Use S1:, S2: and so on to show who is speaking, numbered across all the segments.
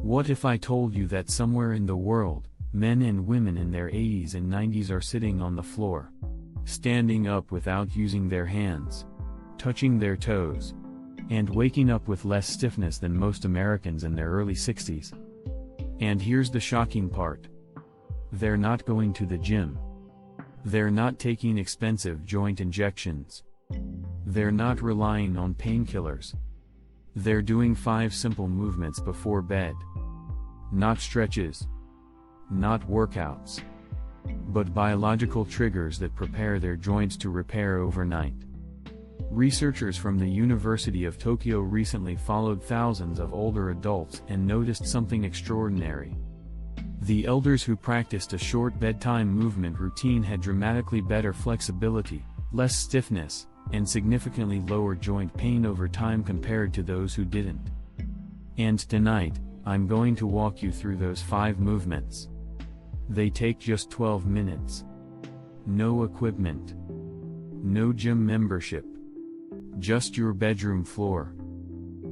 S1: What if I told you that somewhere in the world, men and women in their 80s and 90s are sitting on the floor, standing up without using their hands, touching their toes, and waking up with less stiffness than most Americans in their early 60s? And here's the shocking part. They're not going to the gym. They're not taking expensive joint injections. They're not relying on painkillers. They're doing 5 simple movements before bed. Not stretches. Not workouts. But biological triggers that prepare their joints to repair overnight. Researchers from the University of Tokyo recently followed thousands of older adults and noticed something extraordinary. The elders who practiced a short bedtime movement routine had dramatically better flexibility, less stiffness, and significantly lower joint pain over time compared to those who didn't. And tonight, I'm going to walk you through those 5 movements. They take just 12 minutes. No equipment. No gym membership. Just your bedroom floor.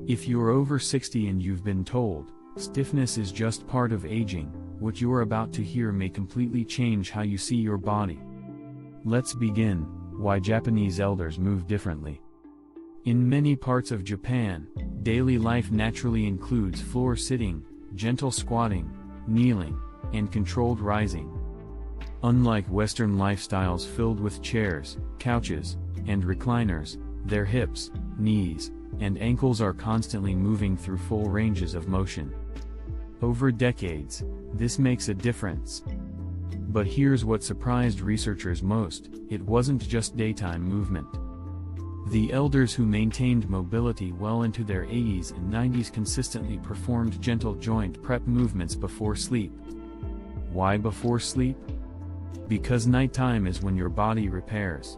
S1: If you're over 60 and you've been told, stiffness is just part of aging, what you're about to hear may completely change how you see your body. Let's begin. Why Japanese elders move differently. In many parts of Japan, daily life naturally includes floor sitting, gentle squatting, kneeling, and controlled rising. Unlike Western lifestyles filled with chairs, couches, and recliners, their hips, knees, and ankles are constantly moving through full ranges of motion. Over decades, this makes a difference. But here's what surprised researchers most: it wasn't just daytime movement. The elders who maintained mobility well into their 80s and 90s consistently performed gentle joint prep movements before sleep. Why before sleep? Because nighttime is when your body repairs.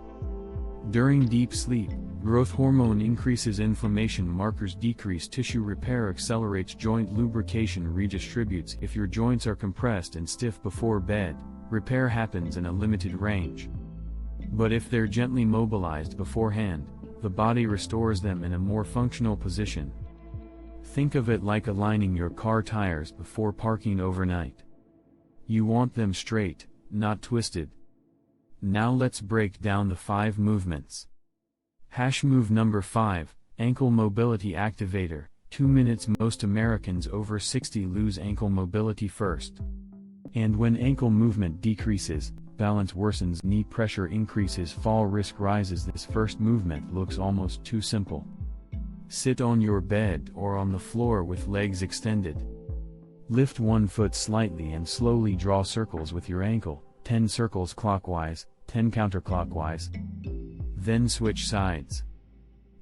S1: During deep sleep, growth hormone increases, inflammation markers decrease, tissue repair accelerates, joint lubrication redistributes. If your joints are compressed and stiff before bed, repair happens in a limited range. But if they're gently mobilized beforehand, the body restores them in a more functional position. Think of it like aligning your car tires before parking overnight. You want them straight, not twisted. Now let's break down the 5 movements. Move number 5, Ankle Mobility Activator. 2 minutes. Most Americans over 60 lose ankle mobility first. And when ankle movement decreases, balance worsens, knee pressure increases, fall risk rises. This first movement looks almost too simple. Sit on your bed or on the floor with legs extended. Lift one foot slightly and slowly draw circles with your ankle, 10 circles clockwise, 10 counterclockwise. Then switch sides.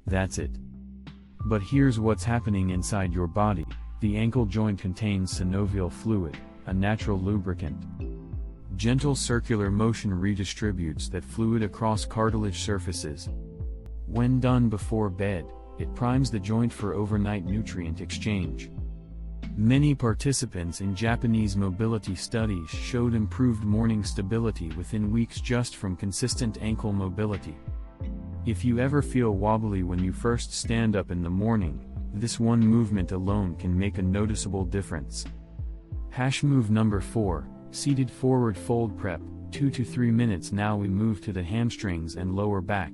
S1: That's it. But here's what's happening inside your body. The ankle joint contains synovial fluid, a natural lubricant. Gentle circular motion redistributes that fluid across cartilage surfaces. When done before bed, it primes the joint for overnight nutrient exchange. Many participants in Japanese mobility studies showed improved morning stability within weeks just from consistent ankle mobility. If you ever feel wobbly when you first stand up in the morning, this one movement alone can make a noticeable difference. Move number 4, Seated Forward Fold Prep. 2 to 3 minutes. Now we move to the hamstrings and lower back.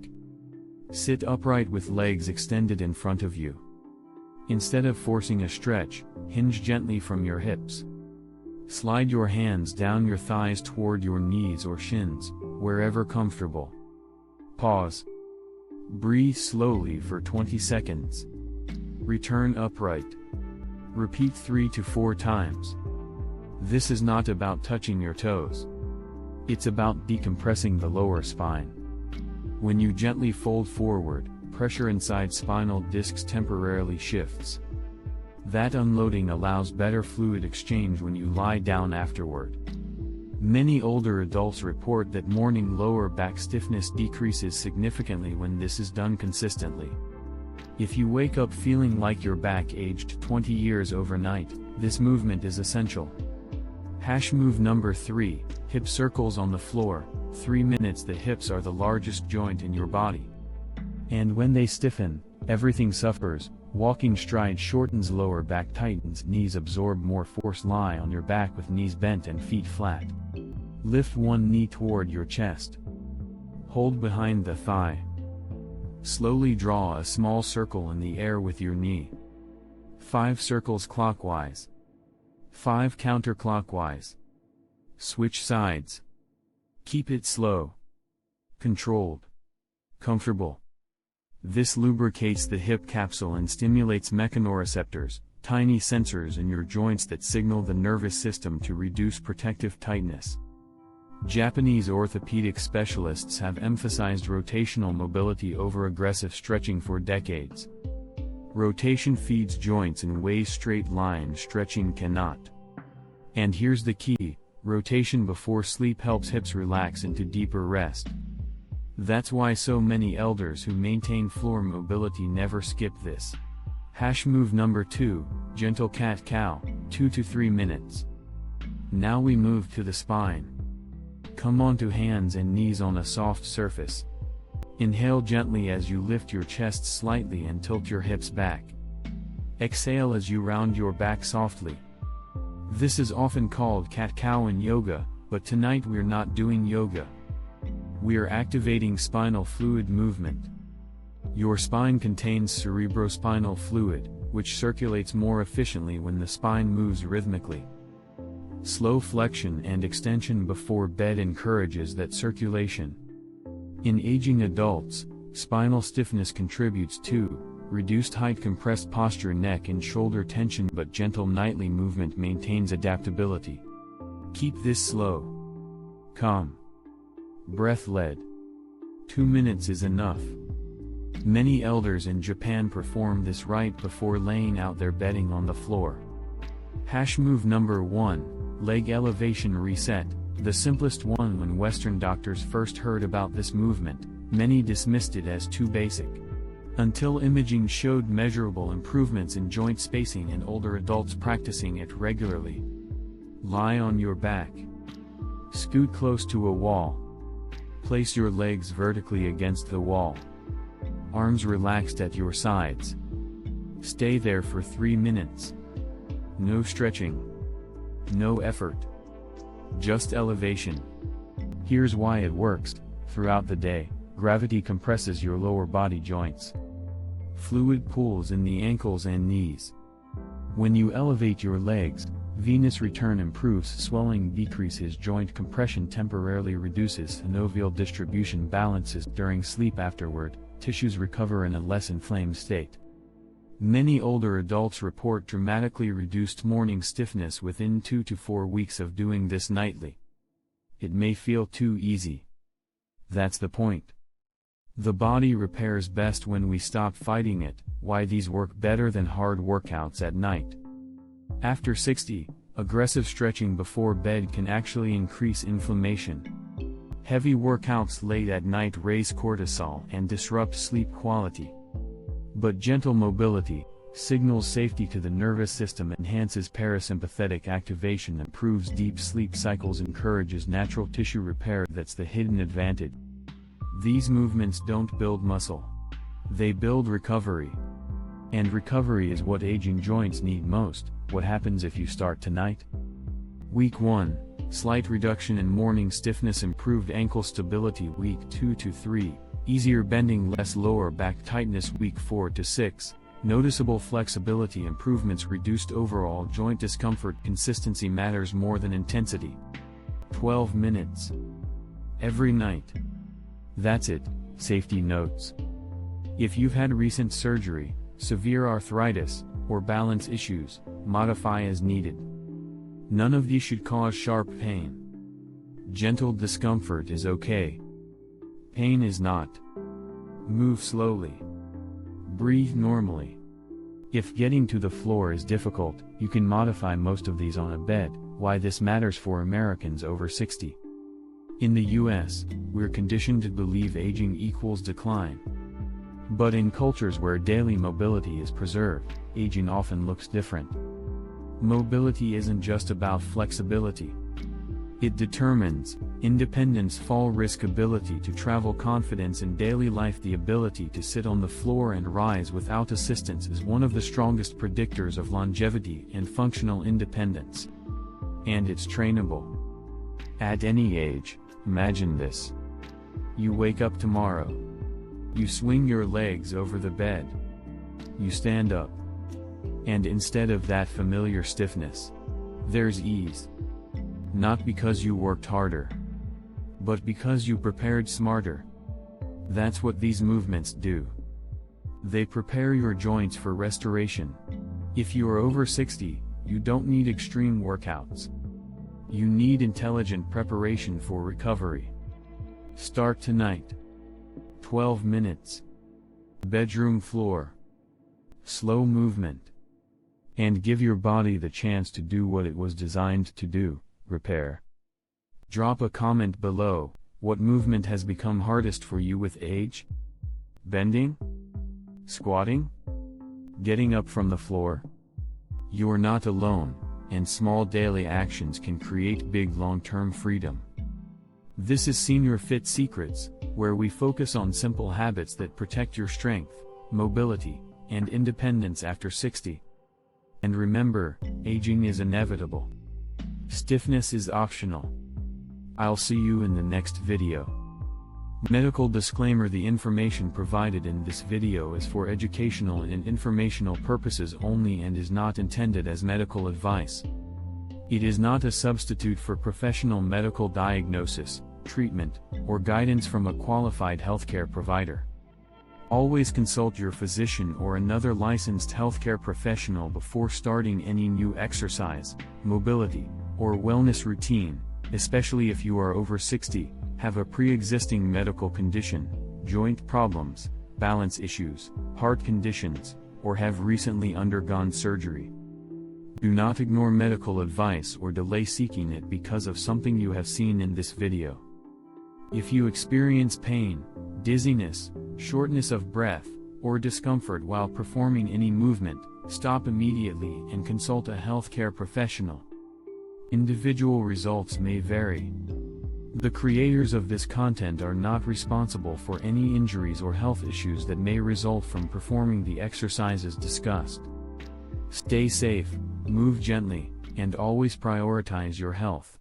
S1: Sit upright with legs extended in front of you. Instead of forcing a stretch, hinge gently from your hips. Slide your hands down your thighs toward your knees or shins, wherever comfortable. Pause. Breathe slowly for 20 seconds. Return upright. Repeat 3 to 4 times. This is not about touching your toes. It's about decompressing the lower spine. When you gently fold forward, pressure inside spinal discs temporarily shifts. That unloading allows better fluid exchange when you lie down afterward. Many older adults report that morning lower back stiffness decreases significantly when this is done consistently. If you wake up feeling like your back aged 20 years overnight, this movement is essential. Move number 3, Hip Circles on the Floor. 3 minutes. The hips are the largest joint in your body. And when they stiffen, everything suffers. Walking stride shortens lower back, tightens knees, absorb more force. Lie on your back with knees bent and feet flat. Lift one knee toward your chest. Hold behind the thigh. Slowly draw a small circle in the air with your knee. 5 circles clockwise. 5 counterclockwise. Switch sides. Keep it slow. Controlled. Comfortable. This lubricates the hip capsule and stimulates mechanoreceptors, tiny sensors in your joints that signal the nervous system to reduce protective tightness. Japanese orthopedic specialists have emphasized rotational mobility over aggressive stretching for decades. Rotation feeds joints in ways straight line stretching cannot. And here's the key: rotation before sleep helps hips relax into deeper rest. That's why so many elders who maintain floor mobility never skip this. Move number 2, gentle cat-cow, 2 to 3 minutes. Now we move to the spine. Come onto hands and knees on a soft surface. Inhale gently as you lift your chest slightly and tilt your hips back. Exhale as you round your back softly. This is often called cat-cow in yoga, but tonight we're not doing yoga. We're activating spinal fluid movement. Your spine contains cerebrospinal fluid, which circulates more efficiently when the spine moves rhythmically. Slow flexion and extension before bed encourages that circulation. In aging adults, spinal stiffness contributes to reduced height, compressed posture, neck and shoulder tension, but gentle nightly movement maintains adaptability. Keep this slow, calm, breath-led. 2 minutes is enough. Many elders in Japan perform this right before laying out their bedding on the floor. Move number 1, leg elevation reset, the simplest one. When Western doctors first heard about this movement, many dismissed it as too basic. Until imaging showed measurable improvements in joint spacing in older adults practicing it regularly. Lie on your back. Scoot close to a wall. Place your legs vertically against the wall. Arms relaxed at your sides. Stay there for 3 minutes. No stretching. No effort. Just elevation. Here's why it works. Throughout the day, gravity compresses your lower body joints. Fluid pools in the ankles and knees. When you elevate your legs, venous return improves, swelling decreases, joint compression temporarily reduces, synovial distribution balances. During sleep afterward, tissues recover in a less inflamed state. Many older adults report dramatically reduced morning stiffness within 2 to 4 weeks of doing this nightly. It may feel too easy. That's the point. The body repairs best when we stop fighting it. Why these work better than hard workouts at night. After 60, aggressive stretching before bed can actually increase inflammation. Heavy workouts late at night raise cortisol and disrupt sleep quality. But gentle mobility signals safety to the nervous system, enhances parasympathetic activation, improves deep sleep cycles, encourages natural tissue repair. That's the hidden advantage. These movements don't build muscle. They build recovery. And recovery is what aging joints need most. What happens if you start tonight? Week 1, slight reduction in morning stiffness, improved ankle stability. Week 2 to 3, easier bending, less lower back tightness. Week 4 to 6, noticeable flexibility improvements, reduced overall joint discomfort. Consistency matters more than intensity. 12 minutes. Every night. That's it. Safety notes. If you've had recent surgery, severe arthritis, or balance issues, modify as needed. None of these should cause sharp pain. Gentle discomfort is okay. Pain is not. Move slowly. Breathe normally. If getting to the floor is difficult, you can modify most of these on a bed. Why this matters for Americans over 60. In the US, we're conditioned to believe aging equals decline. But in cultures where daily mobility is preserved, aging often looks different. Mobility isn't just about flexibility. It determines Independence, fall risk, ability to travel, confidence in daily life. The ability to sit on the floor and rise without assistance is one of the strongest predictors of longevity and functional independence. And it's trainable. At any age. Imagine this. You wake up tomorrow. You swing your legs over the bed. You stand up. And instead of that familiar stiffness, there's ease. Not because you worked harder, but because you prepared smarter. That's what these movements do. They prepare your joints for restoration. If you are over 60, you don't need extreme workouts. You need intelligent preparation for recovery. Start tonight. 12 minutes. Bedroom floor. Slow movement. And give your body the chance to do what it was designed to do, repair. Drop a comment below. What movement has become hardest for you with age? Bending? Squatting? Getting up from the floor? You're not alone, and small daily actions can create big long-term freedom. This is Senior Fit Secrets, where we focus on simple habits that protect your strength, mobility, and independence after 60. And remember, aging is inevitable. Stiffness is optional. I'll see you in the next video. Medical disclaimer: the information provided in this video is for educational and informational purposes only and is not intended as medical advice. It is not a substitute for professional medical diagnosis, treatment, or guidance from a qualified healthcare provider. Always consult your physician or another licensed healthcare professional before starting any new exercise, mobility, or wellness routine, especially if you are over 60, have a pre-existing medical condition, joint problems, balance issues, heart conditions, or have recently undergone surgery. Do not ignore medical advice or delay seeking it because of something you have seen in this video. If you experience pain, dizziness, shortness of breath, or discomfort while performing any movement, stop immediately and consult a healthcare professional. Individual results may vary. The creators of this content are not responsible for any injuries or health issues that may result from performing the exercises discussed. Stay safe, move gently, and always prioritize your health.